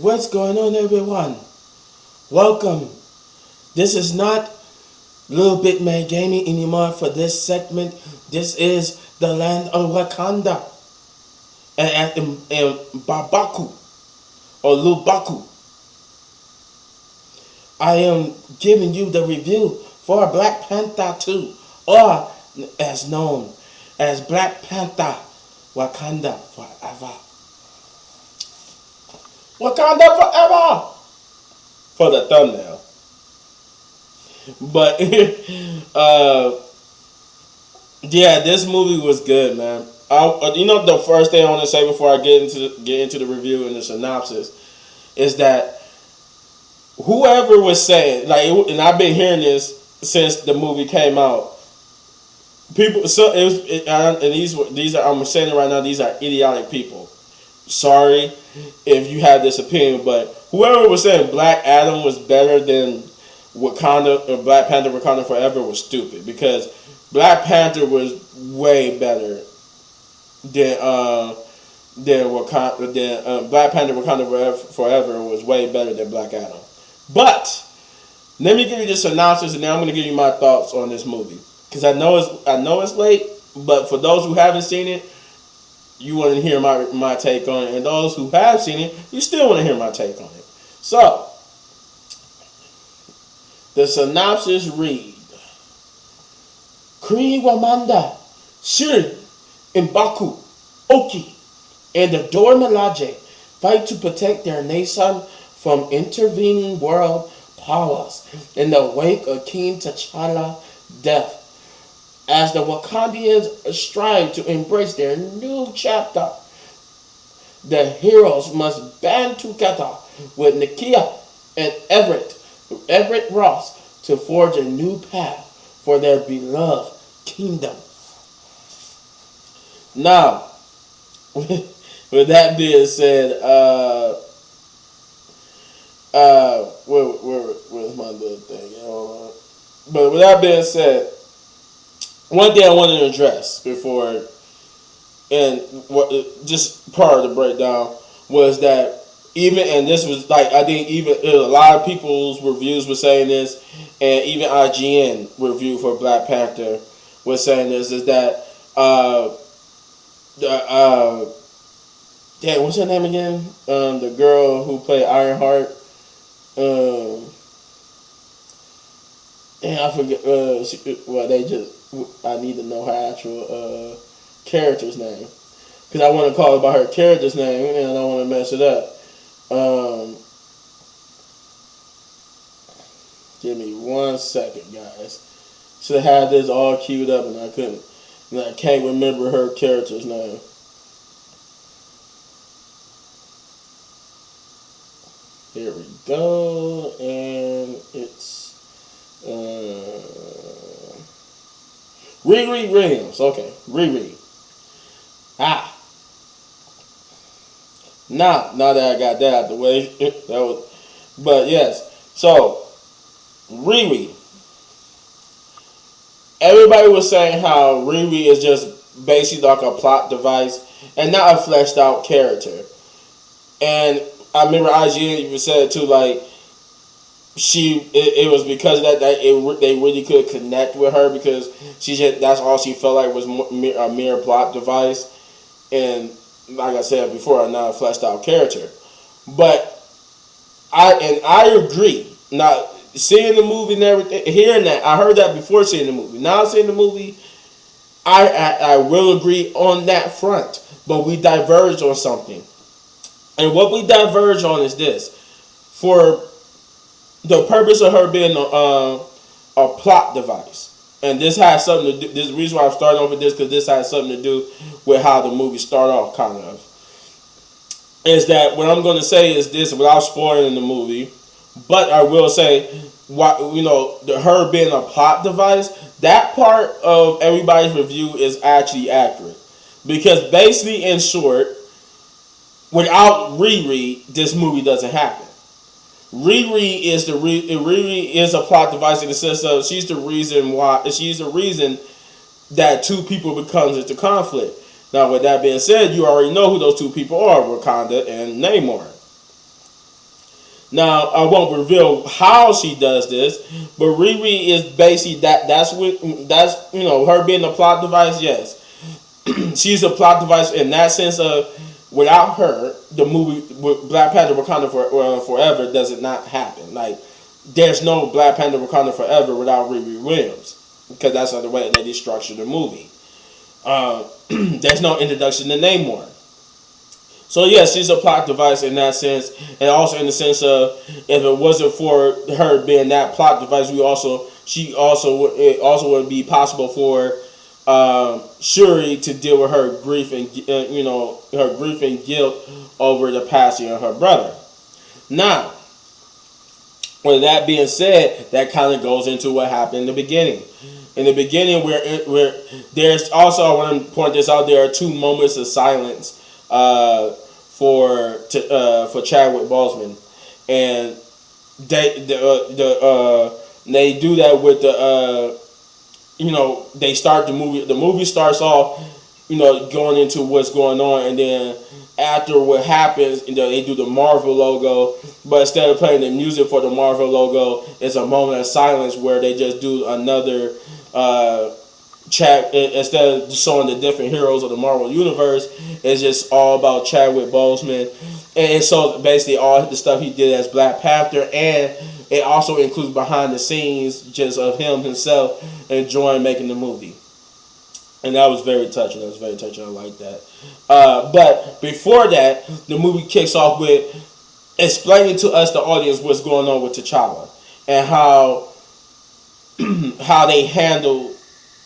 What's going on, everyone? Welcome. This is not LilBigMan Gaming anymore for this segment. This is the land of Wakanda and Babaku or Lubaku. I am giving you the review for Black Panther 2, or as known as Black Panther Wakanda Forever. Wakanda Forever! For the thumbnail. But, yeah, this movie was good, man. The first thing I want to say before I get into the review and the synopsis is that whoever was saying, and I've been hearing this since the movie came out. People, I'm saying it right now. These are idiotic people. Sorry if you have this opinion, but whoever was saying Black Adam was better than Wakanda or Black Panther Wakanda Forever was stupid, because Black Panther was way better than Wakanda. Black Panther Wakanda Forever was way better than Black Adam. But let me give you the synopsis, and then I'm going to give you my thoughts on this movie, because I know it's late, but for those who haven't seen it, you want to hear my take on it, and those who have seen it, you still want to hear my take on it. So, the synopsis read: Kree Wamanda, Shiri, Mbaku, Oki, and the Dora Milaje fight to protect their nation from intervening world powers in the wake of King T'Challa's death. As the Wakandians strive to embrace their new chapter, the heroes must band together with Nakia and Everett Ross to forge a new path for their beloved kingdom. Now, with that being said, where's my little thing? But with that being said, one thing I wanted to address before, and just part of the breakdown, was that this was I think a lot of people's reviews were saying this, and even IGN review for Black Panther was saying this, is that what's her name again? The girl who played Ironheart. I forget. I need to know her actual character's name, because I want to call her by her character's name, and I don't want to mess it up. Give me 1 second, guys. Should have had this all queued up, and I couldn't. And I can't remember her character's name. Here we go, and it's Riri Williams. Okay, Riri. Now that I got that out the way, but yes. So Riri. Everybody was saying how Riri is just basically like a plot device and not a fleshed out character. And I remember IGN even said too, it was because of that they really could connect with her, because that's all she felt like was a mere plot device, and like I said before, not a fleshed out character. But I agree. Now, seeing the movie and everything, hearing that, I heard that before seeing the movie. Now seeing the movie, I will agree on that front, but we diverged on something. And what we diverge on is this: for the purpose of her being a plot device, and this has something to do. This is the reason why I'm starting off with this, because this has something to do with how the movie started off, kind of. Is that what I'm going to say is this without spoiling the movie, but I will say, her being a plot device, that part of everybody's review is actually accurate, because basically, in short, without Riri, this movie doesn't happen. Riri is a plot device in the sense of she's the reason that two people becomes into conflict. Now, with that being said, you already know who those two people are: Wakanda and Namor. Now I won't reveal how she does this, but Riri is basically that's her being a plot device. Yes, she's a plot device in that sense of without her, the movie with Black Panther Wakanda Forever does it not happen. Like there's no Black Panther Wakanda Forever without Riri Williams because that's the way that they structured the movie. There's no introduction to Namor. So yes, she's a plot device in that sense, and also in the sense of if it wasn't for her being that plot device, it also would be possible for Shuri to deal with her grief and her grief and guilt over the passing of her brother. Now, with that being said, that kind of goes into what happened in the beginning. In the beginning, where there's also, I want to point this out, there are 2 moments of silence for Chadwick Boseman, and they do that with they start the movie. The movie starts off, going into what's going on, and then after what happens, they do the Marvel logo, but instead of playing the music for the Marvel logo, it's a moment of silence where they just do another instead of showing the different heroes of the Marvel universe, it's just all about Chadwick Boseman, and so basically all the stuff he did as Black Panther, and it also includes behind the scenes just of him himself enjoying making the movie. And that was very touching. I like that. But before that, the movie kicks off with explaining to us, the audience, what's going on with T'Challa and how they handle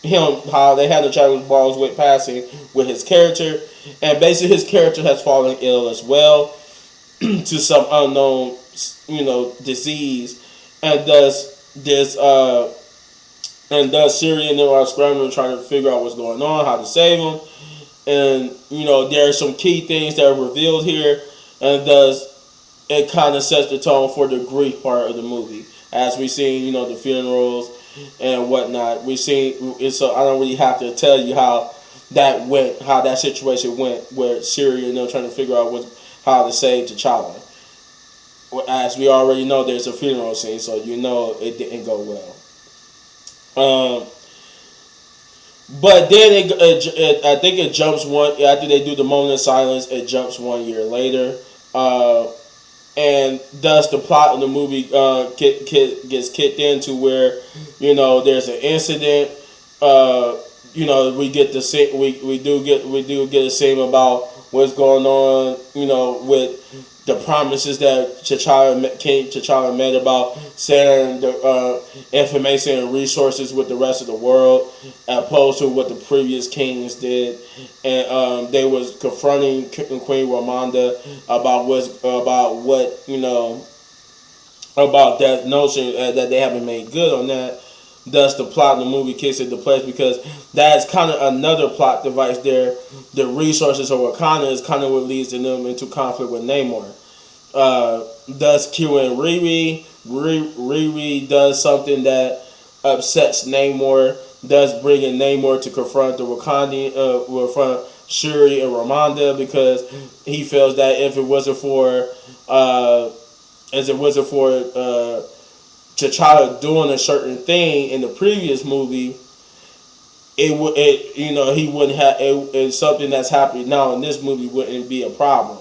him, how they handle Chadwick Boseman passing with his character, and basically his character has fallen ill as well to some unknown, disease, and thus Shuri and them are scrambling trying to figure out what's going on, how to save him, and there are some key things that are revealed here, and thus it kind of sets the tone for the grief part of the movie, as we see, the funerals and whatnot. We see, so I don't really have to tell you how that situation went, where Shuri and them trying to figure out how to save T'Challa. As we already know, there's a funeral scene, so it didn't go well. But then I think it jumps after they do the moment of silence, it jumps 1 year later, and thus the plot of the movie gets kicked into where there's an incident. We get the we do get a scene about what's going on, with the promises that T'Challa made about sharing the information and resources with the rest of the world, as opposed to what the previous kings did, and they was confronting Queen Ramonda about that notion that they haven't made good on that. Thus, the plot in the movie kicks into place because that's kind of another plot device there. The resources of Wakanda is kind of what leads them into conflict with Namor. Thus, Q and Riri. Riri does something that upsets Namor, thus bringing Namor to confront the Wakandian, confront Shuri and Ramonda, because he feels that if it wasn't for T'Challa doing a certain thing in the previous movie, he wouldn't have it's something that's happening now in this movie wouldn't be a problem.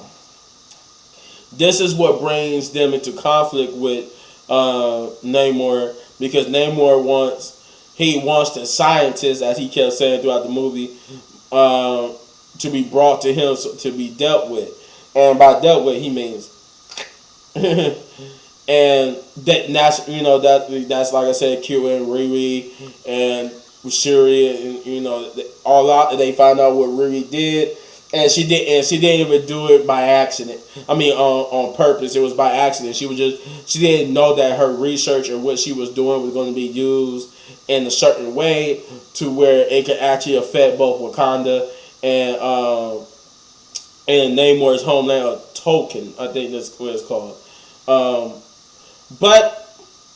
This is what brings them into conflict with Namor, because Namor wants the scientists, as he kept saying throughout the movie, to be brought to him, to be dealt with, and by dealt with he means. And that's like I said, Q and Riri and Shuri, and they find out what Riri did, and she didn't even do it by accident. I mean, on purpose. It was by accident. She didn't know that her research or what she was doing was going to be used in a certain way to where it could actually affect both Wakanda and Namor's homeland, Tolkien, I think that's what it's called. But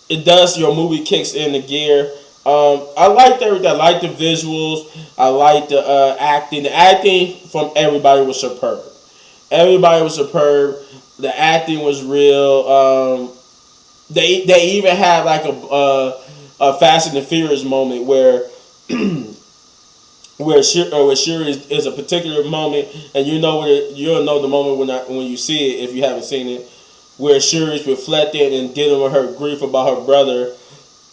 it does. Your movie kicks into gear. I liked everything. I liked the visuals. I liked the acting. The acting from everybody was superb. Everybody was superb. The acting was real. They even had like a Fast and the Furious moment where where Shuri is a particular moment, and you'll know the moment when you see it if you haven't seen it, where Shuri's reflecting and dealing with her grief about her brother,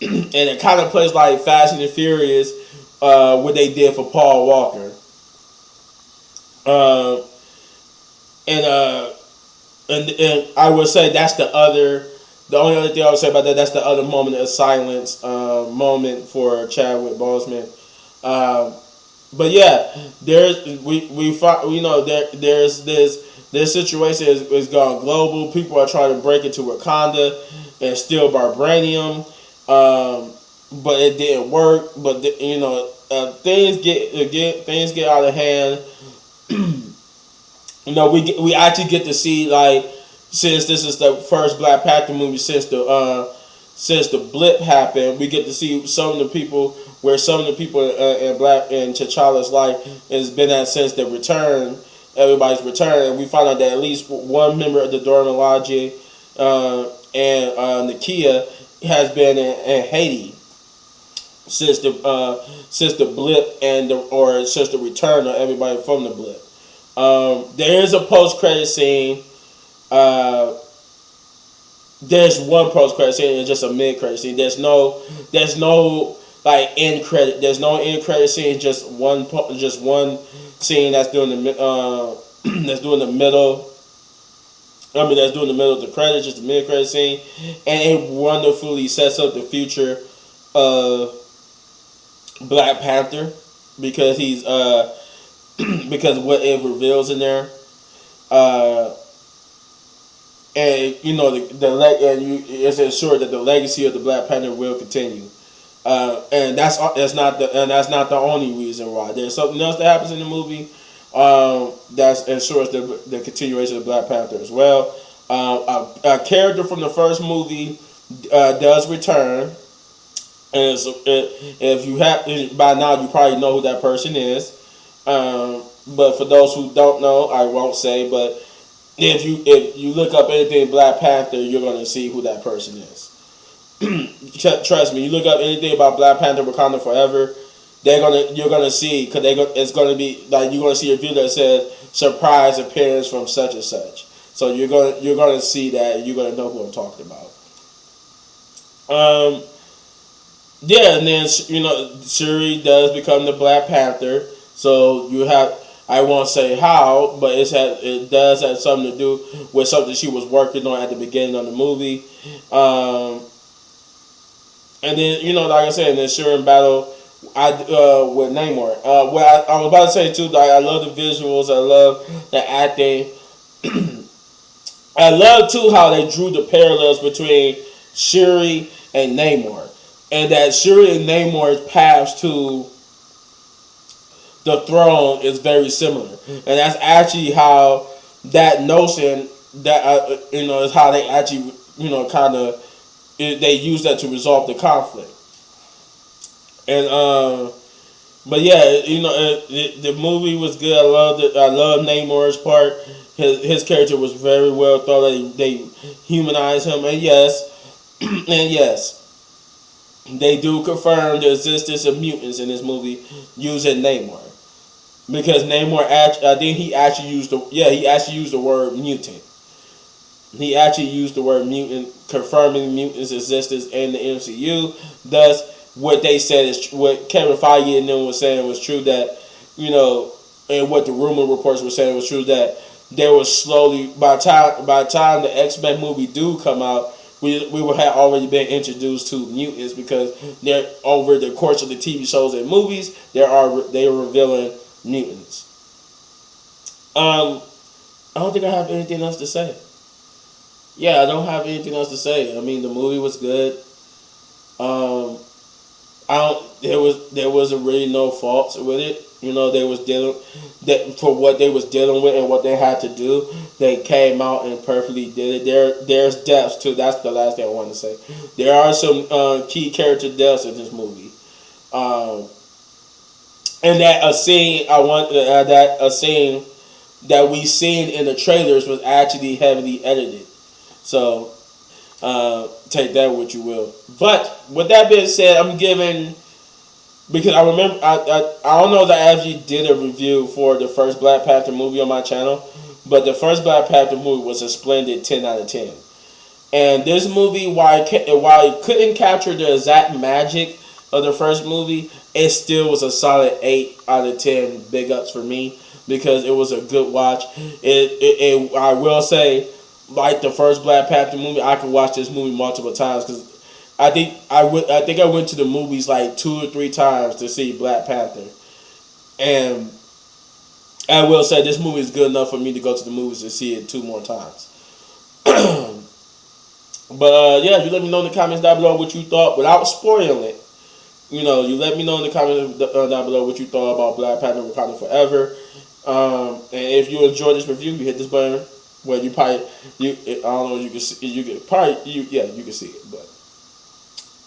and it kind of plays like Fast and the Furious, what they did for Paul Walker, uh, and I would say that's the other. The only other thing I would say about that's the other moment of silence moment for Chadwick Boseman. But yeah, there's this situation is gone global. People are trying to break into Wakanda and steal vibranium, but it didn't work. But things get out of hand. We actually get to see, like, since this is the first Black Panther movie since the blip happened, we get to see some of the people in T'Challa's life has been at since the return, everybody's return, and we find out that at least one member of the Dora Milaje and Nakia has been in Haiti since the blip or since the return of everybody from the blip. There is a post-credit scene. There's one post-credit scene and just a mid-credit scene. There's no like end credit. There's no end credit scene. Just one scene that's doing the that's doing the middle. That's doing the middle of the credits, just a mid-credit scene, and it wonderfully sets up the future of Black Panther because he's because of what it reveals in there. And it's ensured that the legacy of the Black Panther will continue, and that's not the only reason why. There's something else that happens in the movie that ensures the continuation of Black Panther as well. A character from the first movie does return, and if you have by now you probably know who that person is, but for those who don't know, I won't say, but. If you look up anything Black Panther, you're gonna see who that person is. Trust me, you look up anything about Black Panther, Wakanda Forever, you're gonna see because it's gonna be like you're gonna see a video that says surprise appearance from such and such. So you're gonna see that and you're gonna know who I'm talking about. Yeah, and then Shuri does become the Black Panther. So you have. I won't say how, but it does have something to do with something she was working on at the beginning of the movie. And then, like I said, in the Shuri battle with Namor. What I was about to say too, like, I love the visuals, I love the acting. I love too how they drew the parallels between Shuri and Namor. And that Shuri and Namor's paths to the throne is very similar, and that's actually how that notion that is how they actually kind of they use that to resolve the conflict. And but yeah, the movie was good. I love Namor's part. His character was very well thought. They humanized him, and yes, they do confirm the existence of mutants in this movie using Namor. Because Namor, I think he actually used the word mutant. He actually used the word mutant, confirming mutants' existence in the MCU. Thus, what they said is what Kevin Feige and them was saying was true, that and what the rumor reports were saying was true, that there was slowly by the time the X-Men movie do come out, we had already been introduced to mutants because they're over the course of the TV shows and movies they are revealing mutants. I don't think I have anything else to say. Yeah, I don't have anything else to say. I mean, the movie was good. There was really no faults with it. They was dealing that for what they was dealing with and what they had to do. They came out and perfectly did it. There's deaths too. That's the last thing I want to say. There are some key character deaths in this movie. And that a scene that we seen in the trailers was actually heavily edited. So take that what you will. But with that being said, I'm giving, because I remember I don't know if I actually did a review for the first Black Panther movie on my channel, but the first Black Panther movie was a splendid 10 out of 10. And this movie, while it couldn't capture the exact magic of the first movie, it still was a solid 8 out of 10 big ups for me, because it was a good watch. I will say, like the first Black Panther movie, I could watch this movie multiple times, because I think I went to the movies like 2 or 3 times to see Black Panther, and I will say this movie is good enough for me to go to the movies and see it 2 more times. But yeah, you let me know in the comments down below what you thought without spoiling it. You know, you let me know in the comments down below what you thought about Black Panther Wakanda Forever. And if you enjoyed this review, you hit this button where you probably I don't know, you can see, you can see it, but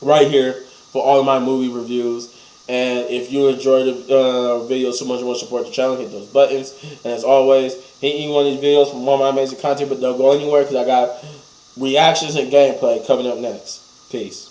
right here for all of my movie reviews. And if you enjoyed the video so much and want to support the channel, hit those buttons. And as always, hit any one of these videos for more of my amazing content, but don't go anywhere, because I got reactions and gameplay coming up next. Peace.